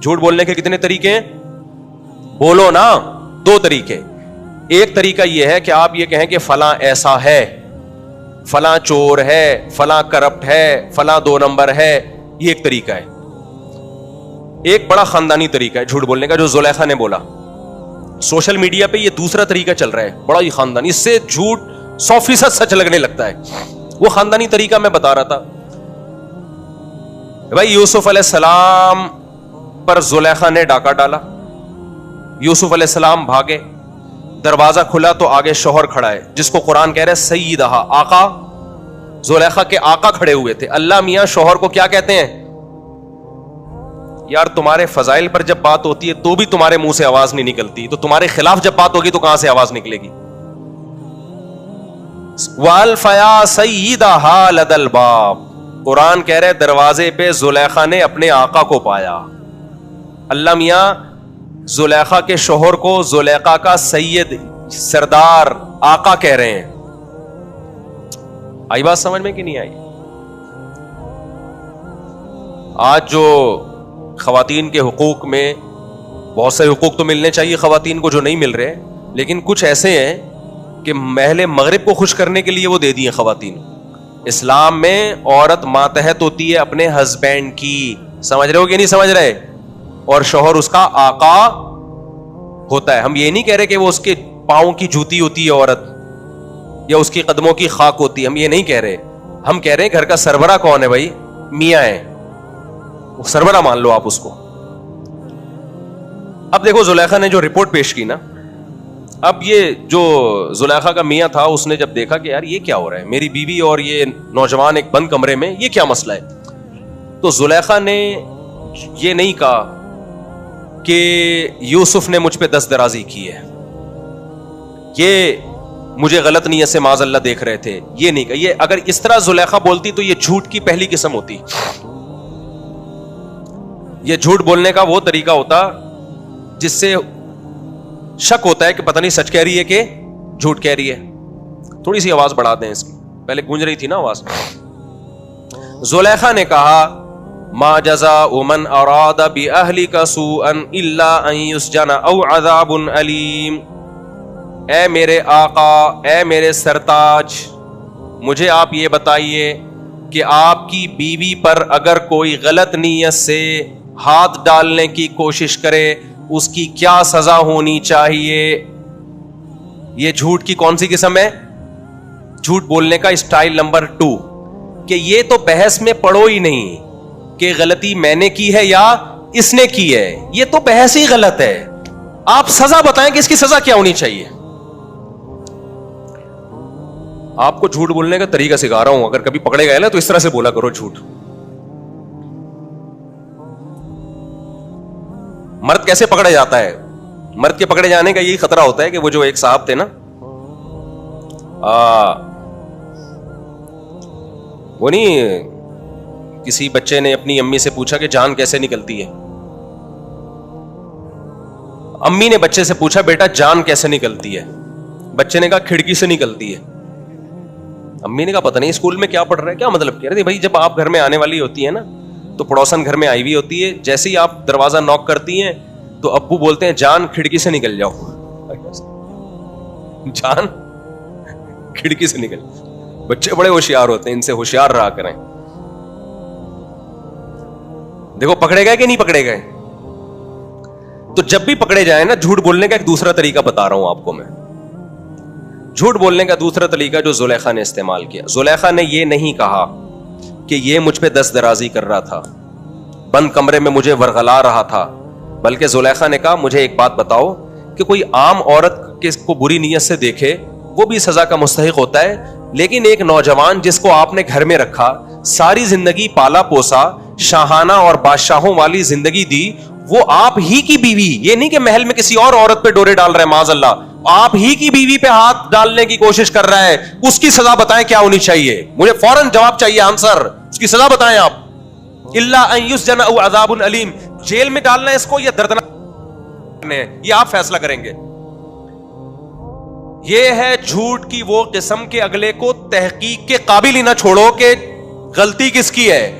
جھوٹ بولنے کے کتنے طریقے ہیں؟ بولو نا، دو طریقے. ایک طریقہ یہ ہے کہ آپ یہ کہیں کہ فلاں ایسا ہے، فلاں چور ہے، فلاں کرپٹ ہے، فلاں 2 نمبر ہے. یہ ایک طریقہ ہے. ایک بڑا خاندانی طریقہ ہے جھوٹ بولنے کا جو زلیخا نے بولا. سوشل میڈیا پہ یہ دوسرا طریقہ چل رہا ہے، بڑا ہی خاندانی، اس سے جھوٹ 100% سچ لگنے لگتا ہے. وہ خاندانی طریقہ میں بتا رہا تھا. بھائی یوسف علیہ السلام پر زلیخا نے ڈاکہ ڈالا. یوسف علیہ السلام بھاگے، دروازہ کھلا تو آگے شوہر کھڑا ہے جس کو قرآن کہہ رہے سیدہ، آقا. زلیخا کے آقا کھڑے ہوئے تھے. اللہ میاں شوہر کو کیا کہتے ہیں؟ یار تمہارے فضائل پر جب بات ہوتی ہے تو بھی تمہارے منہ سے آواز نہیں نکلتی، تو تمہارے خلاف جب بات ہوگی تو کہاں سے آواز نکلے گی؟ وَالْفَيَا سَيِّدَهَا لَدَى الْبَابِ. قرآن کہہ رہے دروازے پہ زلیخا نے اپنے آقا کو پایا. اللہ میاں زلیخا کے شوہر کو زلیخا کا سید، سردار، آقا کہہ رہے ہیں. آئی بات سمجھ میں کہ نہیں آئی؟ آج جو خواتین کے حقوق میں بہت سے حقوق تو ملنے چاہیے خواتین کو جو نہیں مل رہے، لیکن کچھ ایسے ہیں کہ محل مغرب کو خوش کرنے کے لیے وہ دے دی ہیں خواتین. اسلام میں عورت ماتحت ہوتی ہے اپنے ہسبینڈ کی. سمجھ رہے ہو کہ نہیں سمجھ رہے؟ اور شوہر اس کا آقا ہوتا ہے. ہم یہ نہیں کہہ رہے کہ وہ اس کے پاؤں کی جوتی ہوتی ہے عورت، یا اس کی قدموں کی خاک ہوتی ہے. ہم یہ نہیں کہہ رہے. ہم کہہ رہے ہیں گھر کا سربراہ کون ہے؟ بھائی میاں ہے، سربراہ مان لو آپ اس کو. اب دیکھو زلیخا نے جو رپورٹ پیش کی نا، اب یہ جو زلیخا کا میاں تھا اس نے جب دیکھا کہ یار یہ کیا ہو رہا ہے، میری بیوی اور یہ نوجوان ایک بند کمرے میں، یہ کیا مسئلہ ہے، تو زلیخا نے یہ نہیں کہا کہ یوسف نے مجھ پہ دست درازی کی ہے، یہ مجھے غلط نیت سے معاذ اللہ دیکھ رہے تھے، یہ نہیں کہا. یہ اگر اس طرح زلیخا بولتی تو یہ جھوٹ کی پہلی قسم ہوتی. یہ جھوٹ بولنے کا وہ طریقہ ہوتا جس سے شک ہوتا ہے کہ پتہ نہیں سچ کہہ رہی ہے کہ جھوٹ کہہ رہی ہے. تھوڑی سی آواز بڑھا دیں اس کی، پہلے گونج رہی تھی نا آواز. زلیخا نے کہا ما جزاء من اراد باہلک سوءا الا ان یسجن او عذاب علیم. اے میرے آقا، اے میرے سرتاج، مجھے آپ یہ بتائیے کہ آپ کی بیوی پر اگر کوئی غلط نیت سے ہاتھ ڈالنے کی کوشش کرے اس کی کیا سزا ہونی چاہیے. یہ جھوٹ کی کون سی قسم ہے؟ جھوٹ بولنے کا اسٹائل نمبر 2 کہ یہ تو بحث میں پڑو ہی نہیں کہ غلطی میں نے کی ہے یا اس نے کی ہے، یہ تو بحث ہی غلط ہے. آپ سزا بتائیں کہ اس کی سزا کیا ہونی چاہیے. آپ کو جھوٹ بولنے کا طریقہ سکھا رہا ہوں، اگر کبھی پکڑے گئے نا تو اس طرح سے بولا کرو جھوٹ. مرد کیسے پکڑا جاتا ہے؟ مرد کے پکڑے جانے کا یہی خطرہ ہوتا ہے کہ وہ جو ایک صاحب تھے نا، وہ نہیں، کسی بچے نے اپنی امی سے پوچھا کہ جان کیسے نکلتی ہے. امی نے بچے سے پوچھا بیٹا جان کیسے نکلتی ہے؟ بچے نے کہا کھڑکی سے نکلتی ہے. امی نے کہا پتہ نہیں اسکول میں کیا پڑھ رہا ہے، کیا مطلب کہہ رہے تھے بھائی. جب آپ گھر میں آنے والی ہوتی ہے نا تو پڑوسن گھر میں آئی ہوئی ہوتی ہے، جیسے ہی آپ دروازہ نوک کرتی ہیں تو ابو بولتے ہیں جان کھڑکی سے نکل جاؤ. جان کھڑکی سے نکل. بچے بڑے ہوشیار ہوتے ہیں، ان سے ہوشیار رہا کریں. دیکھو پکڑے گئے کہ نہیں پکڑے گئے. تو جب بھی پکڑے جائیں نا، جھوٹ بولنے کا ایک دوسرا طریقہ بتا رہا ہوں آپ کو میں. جھوٹ بولنے کا دوسرا طریقہ جو زلیخا نے استعمال کیا، زلیخا نے یہ نہیں کہا کہ یہ مجھ پہ دست درازی کر رہا تھا، بند کمرے میں مجھے ورغلا رہا تھا، بلکہ زلیخا نے کہا مجھے ایک بات بتاؤ کہ کوئی عام عورت کس کو بری نیت سے دیکھے وہ بھی سزا کا مستحق ہوتا ہے، لیکن ایک نوجوان جس کو آپ نے گھر میں رکھا، ساری زندگی پالا پوسا، شاہانہ اور بادشاہوں والی زندگی دی، وہ آپ ہی کی بیوی، یہ نہیں کہ محل میں کسی اور عورت پہ ڈورے ڈال رہا ہے معاذ اللہ، آپ ہی کی بیوی پہ ہاتھ ڈالنے کی کوشش کر رہا ہے، اس کی سزا بتائیں کیا ہونی چاہیے. مجھے فوراً جواب چاہیے، آنسر. اس کی سزا بتائیں آپ. الا ان یسجن او عذاب علیم. جیل میں ڈالنا ہے اس کو یا دردناک، یہ آپ فیصلہ کریں گے. یہ ہے جھوٹ کی وہ قسم کے اگلے کو تحقیق کے قابل ہی نہ چھوڑو کہ غلطی کس کی ہے.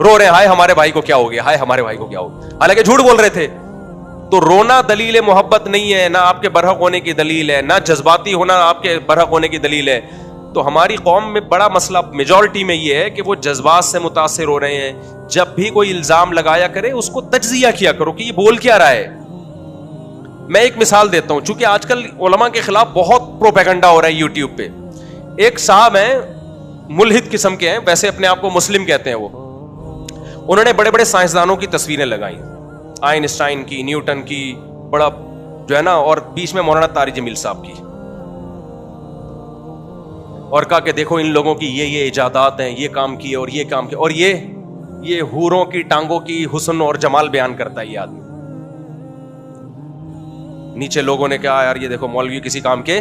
رو رہے ہیں ہائے ہمارے بھائی کو کیا ہو گیا, ہائے ہمارے بھائی کو کیا ہو گیا, حالانکہ جھوٹ بول رہے تھے. تو رونا دلیل محبت نہیں ہے, نہ آپ کے برحق ہونے کی دلیل ہے, نہ جذباتی ہونا آپ کے برحق ہونے کی دلیل ہے. تو ہماری قوم میں بڑا مسئلہ میجورٹی میں یہ ہے کہ وہ جذبات سے متاثر ہو رہے ہیں. جب بھی کوئی الزام لگایا کرے اس کو تجزیہ کیا کرو کہ یہ بول کیا رہا ہے. میں ایک مثال دیتا ہوں, چونکہ آج کل علماء کے خلاف بہت پروپیگنڈا ہو رہا ہے یوٹیوب پہ. ایک صاحب ہیں, ملحد قسم کے ہیں, ویسے اپنے آپ کو مسلم کہتے ہیں, وہ انہوں نے بڑے بڑے سائنسدانوں کی تصویریں لگائیں, آئنسٹائن کی, نیوٹن کی, بڑا جو ہے نا, اور بیچ میں مولانا طارق جمیل صاحب کی, اور کہا کہ دیکھو ان لوگوں کی یہ ایجادات ہیں, یہ کام کیے اور یہ کام کیا, اور یہ حوروں کی ٹانگوں کی حسن اور جمال بیان کرتا ہے یہ آدمی. نیچے لوگوں نے کہا یار یہ دیکھو مولوی کسی کام کے.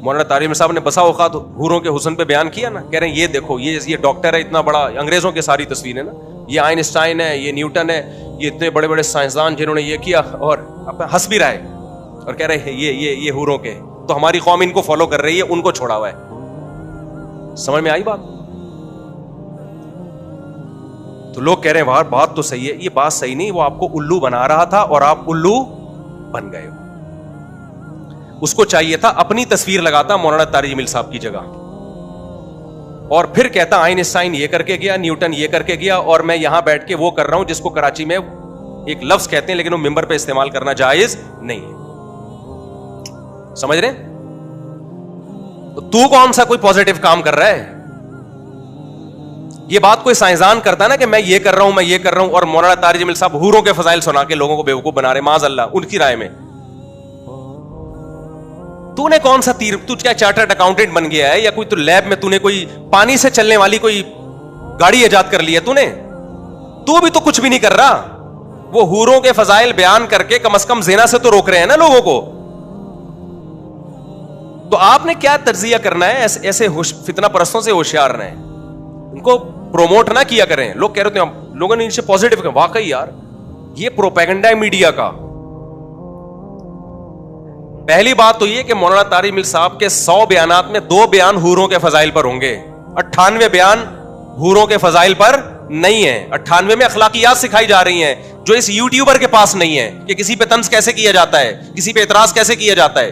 مولانا طارق جمیل صاحب نے بسا اوقات حوروں کے حسن پہ بیان کیا نا, کہہ رہے ہیں یہ دیکھو یہ ڈاکٹر ہے اتنا بڑا, انگریزوں کے ساری تصویریں نا, یہ آئنسٹائن ہے, یہ نیوٹن ہے, یہ اتنے بڑے بڑے سائنسدان جنہوں نے یہ کیا, اور ہنس بھی رہا ہے اور کہہ رہے ہیں یہ حوروں کے. تو ہماری قوم ان کو فالو کر رہی ہے, ان کو چھوڑا ہوا ہے. سمجھ میں آئی بات؟ تو لوگ کہہ رہے ہیں بار بات تو صحیح ہے. یہ بات صحیح نہیں, وہ آپ کو الو بنا رہا تھا اور آپ الو بن گئے ہو. اس کو چاہیے تھا اپنی تصویر لگاتا مولانا طارق جمیل صاحب کی جگہ, اور پھر کہتا آئنسٹائن یہ کر کے گیا, نیوٹن یہ کر کے گیا, اور میں یہاں بیٹھ کے وہ کر رہا ہوں جس کو کراچی میں ایک لفظ کہتے ہیں لیکن وہ ممبر پہ استعمال کرنا جائز نہیں ہے. سمجھ رہے ہیں؟ تو کون سا کوئی پازیٹیو کام کر رہا ہے؟ یہ بات کوئی سائنسدان کرتا ہے نا کہ میں یہ کر رہا ہوں, میں یہ کر رہا ہوں, اور مولانا طارق جمیل صاحب حوروں کے فضائل سنا کے لوگوں کو بیوقوف بنا رہے, معاذ اللہ ان کی رائے میں. تو نے کون سا تیر, تو کیا چارٹرڈ اکاؤنٹنٹ بن گیا ہے, یا کوئی تو لیب میں تو نے کوئی پانی سے چلنے والی کوئی گاڑی ایجاد کر لی ہے تو نے؟ تو بھی تو کچھ بھی نہیں کر رہا. وہ حوروں کے فضائل بیان کر کے کم از کم زنا سے تو روک رہے ہیں نا لوگوں کو. تو آپ نے کیا تجزیہ کرنا ہے؟ ایسے فتنہ پرستوں سے ہوشیار رہیں, ان کو پروموٹ نہ کیا کریں. لوگ کہہ رہے ہیں لوگوں نے ان سے پازیٹیو کہا, واقعی یار یہ پروپیگنڈا ہے میڈیا کا. پہلی بات تو یہ کہ مولانا طارق جمیل صاحب کے 100 بیانات میں 2 بیان حوروں کے فضائل پر ہوں گے, 98 بیان حوروں کے فضائل پر نہیں ہے. 98 میں اخلاقیات سکھائی جا رہی ہیں جو اس یوٹیوبر کے پاس نہیں ہے, کہ کسی پہ طنز کیسے کیا جاتا ہے, کسی پہ اعتراض کیسے کیا جاتا ہے.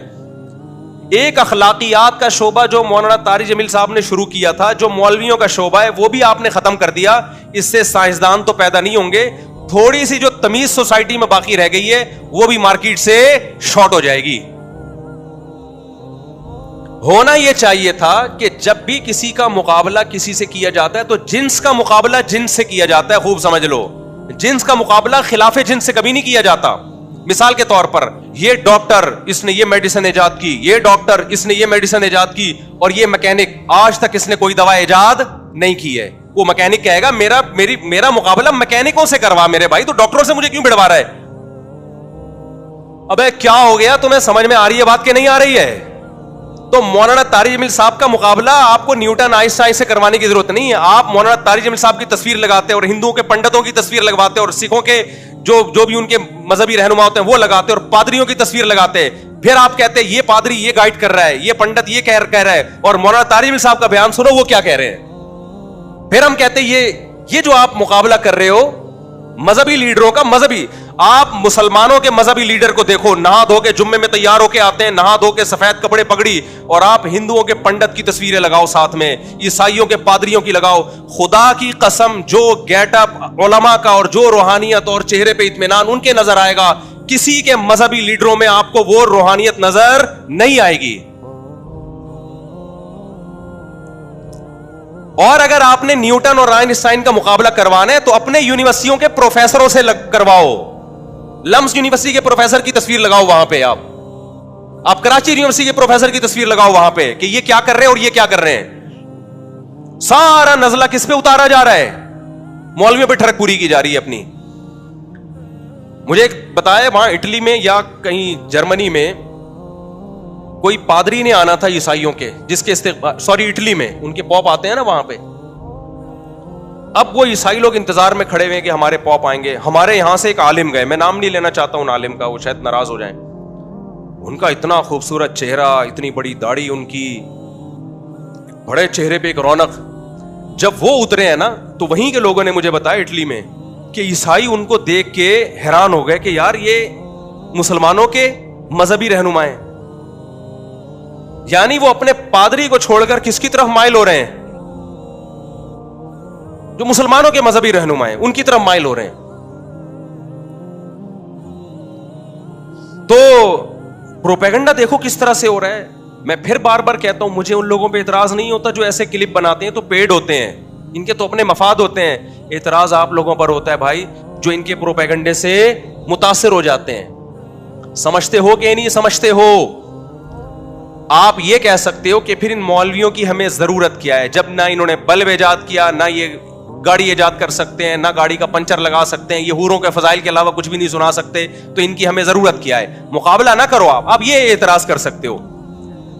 ایک اخلاقیات کا شعبہ جو مولانا طارق جمیل صاحب نے شروع کیا تھا, جو مولویوں کا شعبہ ہے, وہ بھی آپ نے ختم کر دیا. اس سے سائنسدان تو پیدا نہیں ہوں گے, تھوڑی سی جو تمیز سوسائٹی میں باقی رہ گئی ہے وہ بھی مارکیٹ سے شارٹ ہو جائے گی. ہونا یہ چاہیے تھا کہ جب بھی کسی کا مقابلہ کسی سے کیا جاتا ہے تو جنس کا مقابلہ جنس سے کیا جاتا ہے. خوب سمجھ لو, جنس کا مقابلہ خلاف جنس سے کبھی نہیں کیا جاتا. مثال کے طور پر یہ ڈاکٹر اس نے یہ میڈیسن ایجاد کی, یہ ڈاکٹر اس نے یہ میڈیسن ایجاد کی, اور یہ میکینک آج تک اس نے کوئی دوا ایجاد نہیں کی ہے. وہ میکینک کہے گا میرا مقابلہ میکینکوں سے کروا میرے بھائی, تو ڈاکٹروں سے مجھے کیوں بڑھوا رہا ہے؟ ابے کیا ہو گیا تمہیں؟ سمجھ میں آ رہی ہے بات کہ نہیں آ رہی ہے؟ تو مولانا طارق جمیل صاحب کا مقابلہ آپ کو نیوٹن آئنسٹائن سے کروانے کی ضرورت نہیں ہے. آپ مولانا طارق جمیل صاحب کی تصویر لگاتے اور ہندوؤں کے پنڈتوں کی تصویر لگواتے اور سکھوں کے جو بھی ان کے مذہبی رہنما ہوتے ہیں وہ لگاتے اور پادریوں کی تصویر لگاتے. پھر آپ کہتے ہیں یہ پادری یہ گائیڈ کر رہا ہے, یہ پنڈت یہ کہہ رہا ہے, اور مولانا طارق جمیل صاحب کا بیان سنو وہ کیا کہہ رہے ہیں. پھر ہم کہتے ہیں یہ جو آپ مقابلہ کر رہے ہو مذہبی لیڈروں کا, مذہبی, آپ مسلمانوں کے مذہبی لیڈر کو دیکھو, نہا دھو کے جمعے میں تیار ہو کے آتے ہیں, نہا دھو کے سفید کپڑے پگڑی, اور آپ ہندوؤں کے پنڈت کی تصویریں لگاؤ ساتھ میں, عیسائیوں کے پادریوں کی لگاؤ. خدا کی قسم جو گیٹ اپ علماء کا اور جو روحانیت اور چہرے پہ اطمینان ان کے نظر آئے گا, کسی کے مذہبی لیڈروں میں آپ کو وہ روحانیت نظر نہیں آئے گی. اور اگر آپ نے نیوٹن اور آئنسٹائن کا مقابلہ کروانا ہے تو اپنے یونیورسٹیوں کے پروفیسروں سے کرواؤ. لمس یونیورسٹی کے پروفیسر کی تصویر لگاؤ وہاں پہ, آپ کراچی یونیورسٹی کے پروفیسر کی تصویر لگاؤ وہاں پہ کہ یہ کیا کر رہے ہیں اور یہ کیا کر رہے ہیں. سارا نزلہ کس پہ اتارا جا رہا ہے؟ مولویوں پہ ٹھڑک پوری کی جا رہی ہے اپنی. مجھے بتایا وہاں اٹلی میں یا کہیں جرمنی میں کوئی پادری نے آنا تھا عیسائیوں کے, جس کے اٹلی میں ان کے پوپ آتے ہیں نا وہاں پہ. اب وہ عیسائی لوگ انتظار میں کھڑے ہوئے کہ ہمارے پوپ آئیں گے. ہمارے یہاں سے ایک عالم گئے, میں نام نہیں لینا چاہتا ہوں عالم کا, وہ شاید ناراض ہو جائیں. ان کا اتنا خوبصورت چہرہ, اتنی بڑی داڑھی ان کی, بڑے چہرے پہ ایک رونق. جب وہ اترے ہیں نا تو وہیں کے لوگوں نے مجھے بتایا اٹلی میں کہ عیسائی ان کو دیکھ کے حیران ہو گئے کہ یار یہ مسلمانوں کے مذہبی رہنما ہیں، یعنی وہ اپنے پادری کو چھوڑ کر کس کی طرف مائل ہو رہے ہیں؟ جو مسلمانوں کے مذہبی رہنما ہیں ان کی طرف مائل ہو رہے ہیں. تو پروپیگنڈا دیکھو کس طرح سے ہو رہا ہے. میں پھر بار بار کہتا ہوں مجھے ان لوگوں پہ اعتراض نہیں ہوتا جو ایسے کلپ بناتے ہیں تو پیڈ ہوتے ہیں، ان کے تو اپنے مفاد ہوتے ہیں. اعتراض آپ لوگوں پر ہوتا ہے بھائی جو ان کے پروپیگنڈے سے متاثر ہو جاتے ہیں. سمجھتے ہو کہ نہیں سمجھتے ہو؟ آپ یہ کہہ سکتے ہو کہ پھر ان مولویوں کی ہمیں ضرورت کیا ہے جب نہ انہوں نے بلب ایجاد کیا، نہ یہ گاڑی ایجاد کر سکتے ہیں، نہ گاڑی کا پنچر لگا سکتے ہیں، یہ حوروں کے فضائل کے علاوہ کچھ بھی نہیں سنا سکتے، تو ان کی ہمیں ضرورت کیا ہے؟ مقابلہ نہ کرو آپ یہ اعتراض کر سکتے ہو.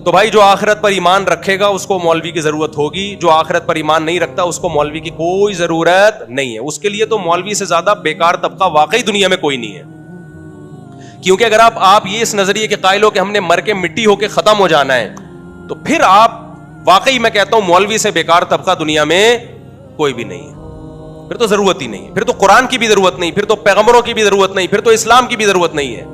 تو بھائی جو آخرت پر ایمان رکھے گا اس کو مولوی کی ضرورت ہوگی، جو آخرت پر ایمان نہیں رکھتا اس کو مولوی کی کوئی ضرورت نہیں ہے. اس کے لیے تو مولوی سے زیادہ بیکار طبقہ واقعی دنیا میں کوئی نہیں ہے. کیونکہ اگر آپ یہ اس نظریے کے قائل ہو کہ ہم نے مر کے مٹی ہو کے ختم ہو جانا ہے تو پھر آپ واقعی میں کہتا ہوں مولوی سے بیکار طبقہ دنیا میں کوئی بھی نہیں ہے. پھر تو ضرورت ہی نہیں ہے، پھر تو قرآن کی بھی ضرورت نہیں، پھر تو پیغمبروں کی بھی ضرورت نہیں، پھر تو اسلام کی بھی ضرورت نہیں ہے.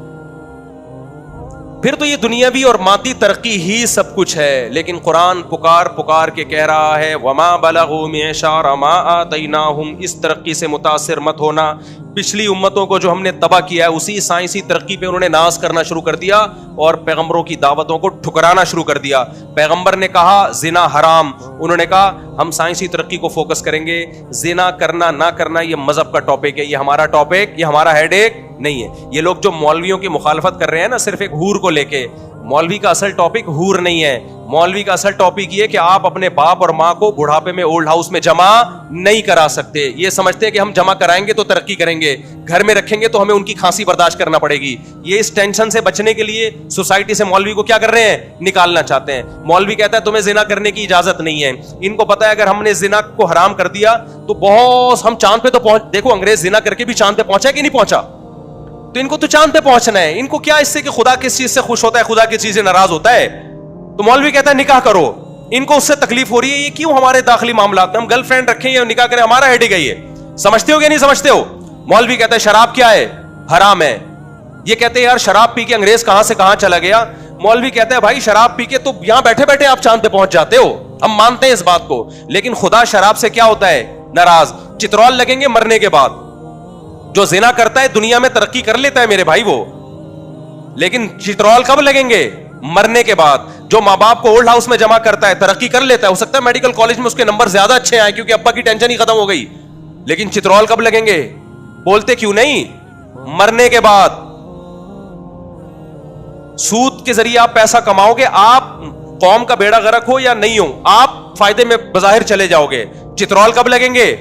پھر تو یہ دنیاوی اور مادی ترقی ہی سب کچھ ہے. لیکن قرآن پکار کے کہہ رہا ہے وما بلغوا معشار ما آتیناہم، اس ترقی سے متاثر مت ہونا. پچھلی امتوں کو جو ہم نے تباہ کیا ہے اسی سائنسی ترقی پہ انہوں نے ناز کرنا شروع کر دیا اور پیغمبروں کی دعوتوں کو ٹھکرانا شروع کر دیا. پیغمبر نے کہا زنا حرام، انہوں نے کہا ہم سائنسی ترقی کو فوکس کریں گے. زنا کرنا نہ کرنا یہ مذہب کا ٹاپک ہے، یہ ہمارا ٹاپک، یہ ہمارا ہیڈ ایک نہیں ہے. یہ لوگ جو مولویوں کی مخالفت کر رہے ہیں نا صرف ایک حور کو لے کے، مولوی کا اصل ٹاپک حور نہیں ہے. مولوی کا اصل ٹاپک یہ کہ آپ اپنے باپ اور ماں کو بڑھاپے میں اولڈ ہاؤس میں جمع نہیں کرا سکتے. یہ سمجھتے ہیں کہ ہم جمع کرائیں گے تو ترقی کریں گے، گھر میں رکھیں گے تو ہمیں ان کی کھانسی برداشت کرنا پڑے گی. یہ اس ٹینشن سے بچنے کے لیے سوسائٹی سے مولوی کو کیا کر رہے ہیں؟ نکالنا چاہتے ہیں. مولوی کہتا ہے تمہیں زنا کرنے کی اجازت نہیں ہے. ان کو پتا ہے اگر ہم نے زنا کو حرام کر دیا تو بہت ہم چاند پہ تو پہنچ. دیکھو انگریز زنا کر کے بھی چاند پہ پہنچا کہ نہیں پہنچا؟ تو ان کو تو چاند پہ پہنچنا ہے. ان کو کیا اس سے کہ خدا کس چیز سے خوش ہوتا ہے، خدا کس چیز سے ناراض ہوتا ہے؟ تو مولوی کہتا ہے نکاح کرو. ان کو اس سے تکلیف ہو رہی ہے. یہ کیوں ہمارے داخلی معاملات میں ہم گرل فرینڈ رکھیں یا نکاح کریں، ہمارا ہیڈ ہی ہے. سمجھتے ہو کہ نہیں سمجھتے ہو؟ مولوی کہتا ہے شراب کیا ہے؟ حرام ہے. یہ کہتے ہیں یار شراب پی کے انگریز کہاں سے کہاں چلا گیا. مولوی کہتا ہے بھائی شراب پی کے تو یہاں بیٹھے بیٹھے آپ چاند پہ پہنچ جاتے ہو، ہم مانتے ہیں اس بات کو، لیکن خدا شراب سے کیا ہوتا ہے؟ ناراض. چترول لگیں گے مرنے کے بعد. جو زنا کرتا ہے دنیا میں ترقی کر لیتا ہے میرے بھائی وہ، لیکن چترول کب لگیں گے؟ مرنے کے بعد. جو ماں باپ کو اولڈ ہاؤس میں جمع کرتا ہے ترقی کر لیتا ہے، ہو سکتا ہے میڈیکل کالج میں اس کے نمبر زیادہ اچھے آئے کیونکہ ابا کی ٹینشن ہی ختم ہو گئی، لیکن چترول کب لگیں گے؟ بولتے کیوں نہیں؟ مرنے کے بعد. سود کے ذریعے آپ پیسہ کماؤ گے، آپ قوم کا بیڑا غرق ہو یا نہیں ہو آپ فائدے میں بظاہر چلے جاؤ گے. چترول کب لگیں گے؟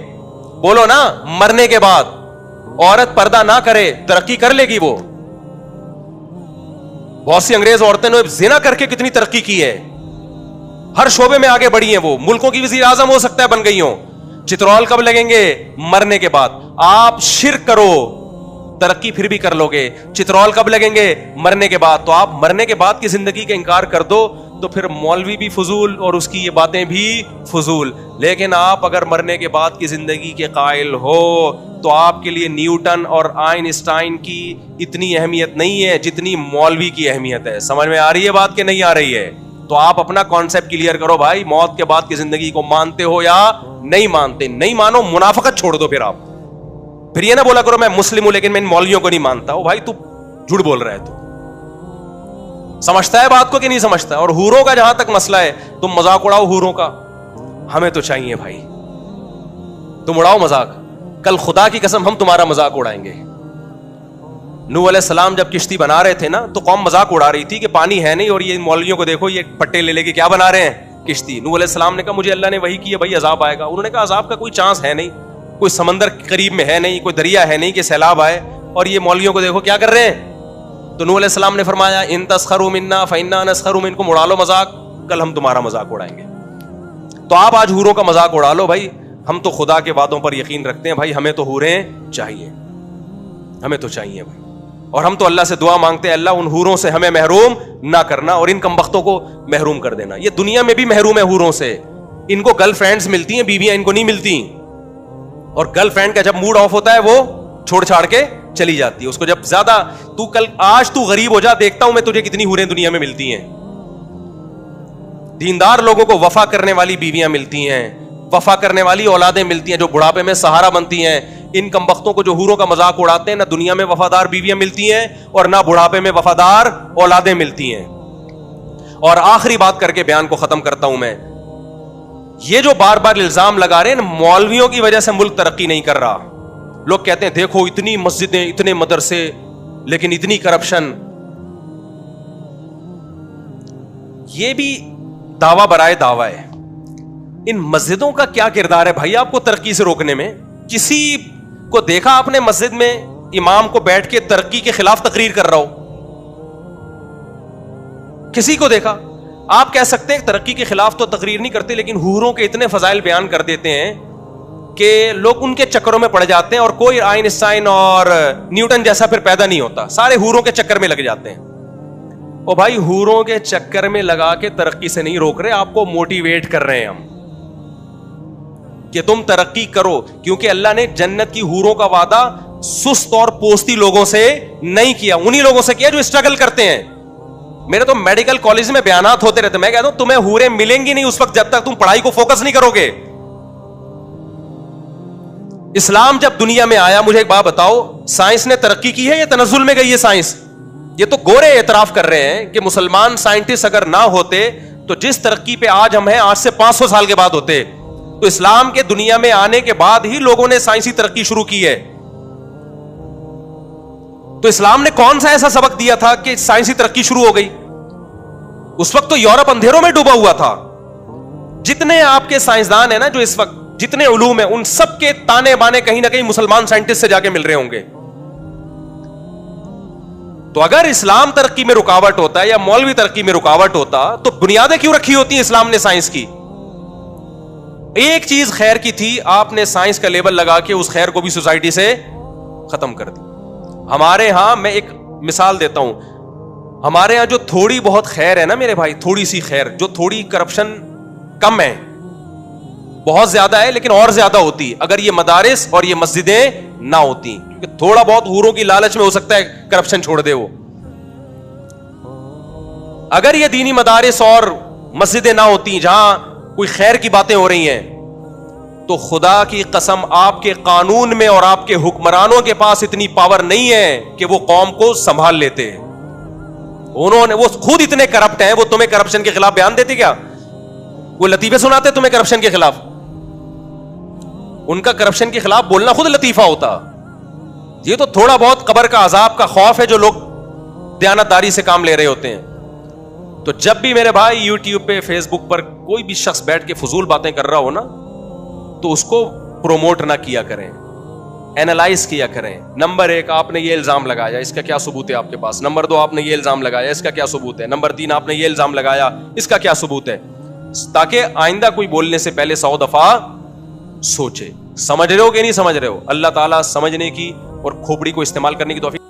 بولو نا. مرنے کے بعد. عورت پردہ نہ کرے ترقی کر لے گی وہ. بہت سی انگریز عورتیں نے زنا کر کے کتنی ترقی کی ہے، ہر شعبے میں آگے بڑھی ہیں، وہ ملکوں کی وزیر اعظم ہو سکتا ہے بن گئی ہوں. چترول کب لگیں گے؟ مرنے کے بعد. آپ شرک کرو ترقی پھر بھی کر لو گے. چترول کب لگیں گے؟ مرنے کے بعد. تو آپ مرنے کے بعد کی زندگی کا انکار کر دو تو پھر مولوی بھی فضول اور اس کی یہ باتیں بھی فضول. لیکن آپ اگر مرنے کے بعد کی زندگی کے قائل ہو تو آپ کے لیے نیوٹن اور آئنسٹائن کی اتنی اہمیت نہیں ہے جتنی مولوی کی اہمیت ہے. سمجھ میں آ رہی ہے بات کہ نہیں آ رہی ہے؟ تو آپ اپنا کانسیپٹ کلیئر کرو بھائی، موت کے بعد کی زندگی کو مانتے ہو یا نہیں مانتے؟ نہیں مانو منافقت چھوڑ دو. پھر یہ نہ بولا کرو میں مسلم ہوں لیکن میں ان مولویوں کو نہیں مانتا. او بھائی تو جھوٹ بول رہا ہے. تو سمجھتا ہے بات کو کہ نہیں سمجھتا؟ اور حوروں کا جہاں تک مسئلہ ہے تم مذاق اڑاؤ حوروں کا، ہمیں تو چاہیے بھائی تم اڑاؤ مذاق. کل خدا کی قسم ہم تمہارا مذاق اڑائیں گے. نوح علیہ السلام جب کشتی بنا رہے تھے نا تو قوم مذاق اڑا رہی تھی کہ پانی ہے نہیں اور یہ مولویوں کو دیکھو یہ پٹے لے لے کے کیا بنا رہے ہیں؟ کشتی. نوح علیہ السلام نے کہا مجھے اللہ نے وحی کی ہے بھائی عذاب آئے گا. انہوں نے کہا عذاب کا کوئی چانس ہے نہیں، کوئی سمندر قریب میں ہے نہیں، کوئی دریا ہے نہیں کہ سیلاب آئے، اور یہ مولویوں کو دیکھو کیا کر رہے ہیں. تو نوح علیہ السلام نے فرمایا ان تسخروا منا فانا نسخر منکم، اڑا لو مذاق، کل ہم تمہارا مذاق اڑائیں گے. تو آپ آج حوروں کا مذاق اڑا لو بھائی، ہم تو خدا کے وعدوں پر یقین رکھتے ہیں بھائی، ہمیں تو حوریں چاہیے، ہمیں تو چاہیے بھائی. اور ہم تو اللہ سے دعا مانگتے ہیں اللہ ان حوروں سے ہمیں محروم نہ کرنا اور ان کمبختوں کو محروم کر دینا. یہ دنیا میں بھی محروم ہے حوروں سے. ان کو گرل فرینڈز ملتی ہیں، بیویاں ان کو نہیں ملتی. اور گرل فرینڈ کا جب موڈ آف ہوتا ہے وہ چھوڑ چھاڑ کے چلی جاتی ہے. اس کو جب زیادہ آج تو غریب ہو جا, دیکھتا ہوں میں تجھے کتنی حوریں دنیا میں ملتی ہیں. دیندار لوگوں کو وفا کرنے والی بیویاں ملتی ہیں, وفا کرنے والی اولادیں ملتی ہیں جو بڑھاپے میں سہارا بنتی ہیں. ان کمبختوں کو جو حوروں کا مذاق اڑاتے ہیں, نہ دنیا میں وفادار بیویاں ملتی ہیں اور نہ بڑھاپے میں وفادار اولادیں ملتی ہیں. اور آخری بات کر کے بیان کو ختم کرتا ہوں میں, یہ جو بار بار الزام لگا رہے ہیں مولویوں کی وجہ سے ملک ترقی نہیں کر رہا. لوگ کہتے ہیں دیکھو اتنی مسجدیں, اتنے مدرسے, لیکن اتنی کرپشن. یہ بھی دعویٰ برائے دعویٰ ہے. ان مسجدوں کا کیا کردار ہے بھائی آپ کو ترقی سے روکنے میں؟ کسی کو دیکھا آپ نے مسجد میں امام کو بیٹھ کے ترقی کے خلاف تقریر کر رہا ہو؟ کسی کو دیکھا؟ آپ کہہ سکتے ہیں ترقی کے خلاف تو تقریر نہیں کرتے, لیکن حوروں کے اتنے فضائل بیان کر دیتے ہیں کہ لوگ ان کے چکروں میں پڑ جاتے ہیں, اور کوئی آئنسٹائن اور نیوٹن جیسا پھر پیدا نہیں ہوتا, سارے حوروں کے چکر میں لگ جاتے ہیں. او بھائی حوروں کے چکر میں لگا کے ترقی سے نہیں روک رہے, آپ کو موٹیویٹ کر رہے ہیں ہم کہ تم ترقی کرو, کیونکہ اللہ نے جنت کی حوروں کا وعدہ سست اور پوستی لوگوں سے نہیں کیا, انہی لوگوں سے کیا جو اسٹرگل کرتے ہیں. میرے تو میڈیکل کالج میں بیانات ہوتے رہتے, میں کہتا ہوں تمہیں حوریں ملیں گی نہیں اس وقت جب تک تم پڑھائی کو فوکس نہیں کرو گے. اسلام جب دنیا میں آیا, مجھے ایک بات بتاؤ, سائنس نے ترقی کی ہے یا تنزل میں گئی ہے سائنس؟ یہ تو گورے اعتراف کر رہے ہیں کہ مسلمان سائنٹسٹ اگر نہ ہوتے تو جس ترقی پہ آج ہم ہیں آج سے 500 سال کے بعد ہوتے. تو اسلام کے دنیا میں آنے کے بعد ہی لوگوں نے سائنسی ترقی شروع کی ہے. تو اسلام نے کون سا ایسا سبق دیا تھا کہ سائنسی ترقی شروع ہو گئی؟ اس وقت تو یورپ اندھیروں میں ڈوبا ہوا تھا. جتنے آپ کے سائنسدان ہیں نا جو اس وقت جتنے علوم ہیں, ان سب کے تانے بانے کہیں نہ کہیں مسلمان سائنٹسٹ سے جا کے مل رہے ہوں گے. تو اگر اسلام ترقی میں رکاوٹ ہوتا ہے یا مولوی ترقی میں رکاوٹ ہوتا تو بنیادیں کیوں رکھی ہوتی ہیں اسلام نے سائنس کی؟ ایک چیز خیر کی تھی, آپ نے سائنس کا لیبل لگا کے اس خیر کو بھی سوسائٹی سے ختم کر دی. ہمارے ہاں میں ایک مثال دیتا ہوں, ہمارے ہاں جو تھوڑی بہت خیر ہے نا میرے بھائی, تھوڑی سی خیر, جو تھوڑی کرپشن کم ہے, بہت زیادہ ہے لیکن اور زیادہ ہوتی اگر یہ مدارس اور یہ مسجدیں نہ ہوتی, کیونکہ تھوڑا بہت حوروں کی لالچ میں ہو سکتا ہے کرپشن چھوڑ دے وہ. اگر یہ دینی مدارس اور مسجدیں نہ ہوتی جہاں کوئی خیر کی باتیں ہو رہی ہیں, تو خدا کی قسم آپ کے قانون میں اور آپ کے حکمرانوں کے پاس اتنی پاور نہیں ہے کہ وہ قوم کو سنبھال لیتے. انہوں نے, وہ خود اتنے کرپٹ ہیں, وہ تمہیں کرپشن کے خلاف بیان دیتے کیا؟ وہ لطیفے سناتے تمہیں کرپشن کے خلاف؟ ان کا کرپشن کے خلاف بولنا خود لطیفہ ہوتا. یہ تو تھوڑا بہت قبر کا عذاب کا خوف ہے جو لوگ دیانتداری سے کام لے رہے ہوتے ہیں. تو جب بھی میرے بھائی یوٹیوب پہ فیس بک پر کوئی بھی شخص بیٹھ کے فضول باتیں کر رہا ہو نا, تو اس کو پروموٹ نہ کیا کریں, اینالائز کیا کریں. نمبر 1, آپ نے یہ الزام لگایا, اس کا کیا ثبوت ہے آپ کے پاس؟ نمبر 2, آپ نے یہ الزام لگایا, اس کا کیا ثبوت ہے؟ نمبر 3, آپ نے یہ الزام لگایا, اس کا کیا ثبوت ہے؟ تاکہ آئندہ کوئی بولنے سے پہلے 100 دفعہ سوچے. سمجھ رہے ہو کہ نہیں سمجھ رہے ہو؟ اللہ تعالیٰ سمجھنے کی اور کھوپڑی کو استعمال کرنے کی توفیق